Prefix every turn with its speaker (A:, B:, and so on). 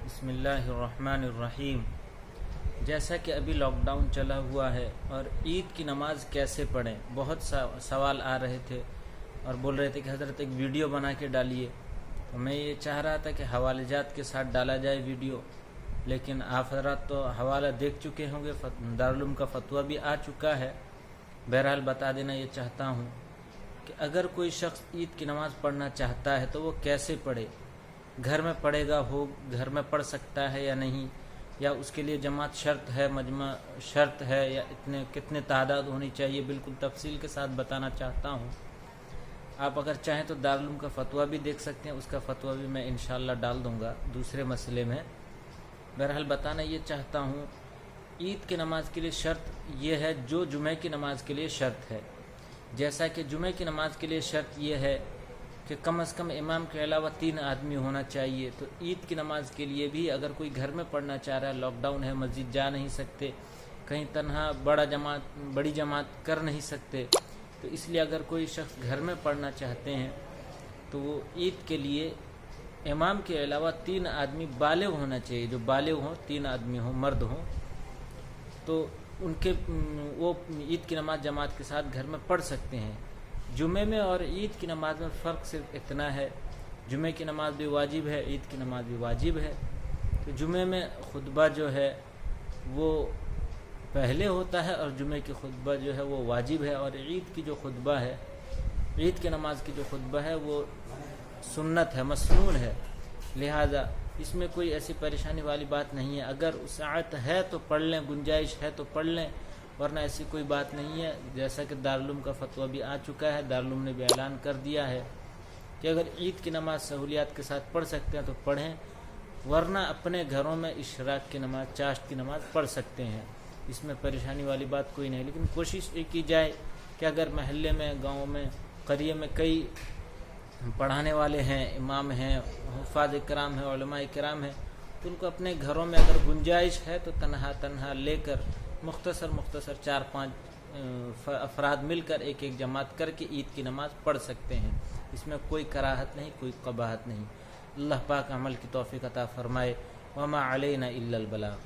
A: بسم اللہ الرحمن الرحیم۔ جیسا کہ ابھی لاک ڈاؤن چلا ہوا ہے اور عید کی نماز کیسے پڑھیں، بہت سوال آ رہے تھے اور بول رہے تھے کہ حضرت ایک ویڈیو بنا کے ڈالیے۔ تو میں یہ چاہ رہا تھا کہ حوالے جات کے ساتھ ڈالا جائے ویڈیو، لیکن آپ حضرات تو حوالہ دیکھ چکے ہوں گے، دارالعلوم کا فتویٰ بھی آ چکا ہے۔ بہرحال بتا دینا یہ چاہتا ہوں کہ اگر کوئی شخص عید کی نماز پڑھنا چاہتا ہے تو وہ کیسے پڑھے، گھر میں پڑھے گا، گھر میں پڑھ سکتا ہے یا نہیں، یا اس کے لیے جماعت شرط ہے، مجمع شرط ہے، یا کتنے تعداد ہونی چاہیے، بالکل تفصیل کے ساتھ بتانا چاہتا ہوں۔ آپ اگر چاہیں تو دارالعلوم کا فتویٰ بھی دیکھ سکتے ہیں، اس کا فتویٰ بھی میں انشاءاللہ ڈال دوں گا دوسرے مسئلے میں۔ بہرحال بتانا یہ چاہتا ہوں، عید کی نماز کے لیے شرط یہ ہے جو جمعہ کی نماز کے لیے شرط ہے، جیسا کہ جمعہ کی نماز کے لیے شرط یہ ہے کہ کم از کم امام کے علاوہ 3 آدمی ہونا چاہیے، تو عید کی نماز کے لیے بھی اگر کوئی گھر میں پڑھنا چاہ رہا ہے، لاک ڈاؤن ہے، مسجد جا نہیں سکتے، کہیں تنہا بڑی جماعت کر نہیں سکتے، تو اس لیے اگر کوئی شخص گھر میں پڑھنا چاہتے ہیں تو وہ عید کے لیے امام کے علاوہ 3 آدمی بالغ ہونا چاہیے، جو بالغ ہوں، 3 آدمی ہوں، مرد ہوں، تو وہ عید کی نماز جماعت کے ساتھ گھر میں پڑھ سکتے ہیں۔ جمعے میں اور عید کی نماز میں فرق صرف اتنا ہے، جمعے کی نماز بھی واجب ہے، عید کی نماز بھی واجب ہے۔ تو جمعے میں خطبہ جو ہے وہ پہلے ہوتا ہے اور جمعے کی خطبہ جو ہے وہ واجب ہے، اور عید کی جو خطبہ ہے، عید کی نماز کی جو خطبہ ہے وہ سنت ہے، مسنون ہے، لہذا اس میں کوئی ایسی پریشانی والی بات نہیں ہے۔ اگر وسعت ہے تو پڑھ لیں، گنجائش ہے تو پڑھ لیں، ورنہ ایسی کوئی بات نہیں ہے۔ جیسا کہ دارالعلوم کا فتویٰ بھی آ چکا ہے، دارالعلوم نے بھی اعلان کر دیا ہے کہ اگر عید کی نماز سہولیات کے ساتھ پڑھ سکتے ہیں تو پڑھیں، ورنہ اپنے گھروں میں اشراق کی نماز، چاشت کی نماز پڑھ سکتے ہیں، اس میں پریشانی والی بات کوئی نہیں۔ لیکن کوشش یہ کی جائے کہ اگر محلے میں، گاؤں میں، قریے میں کئی پڑھانے والے ہیں، امام ہیں، حفاظ کرام ہیں، علماء کرام ہیں، تو ان کو اپنے گھروں میں اگر گنجائش ہے تو تنہا لے کر مختصر 4-5 افراد مل کر ایک جماعت کر کے عید کی نماز پڑھ سکتے ہیں، اس میں کوئی کراہت نہیں، کوئی قباحت نہیں۔ اللہ پاک عمل کی توفیق عطا فرمائے۔ وما علینا الا البلاغ۔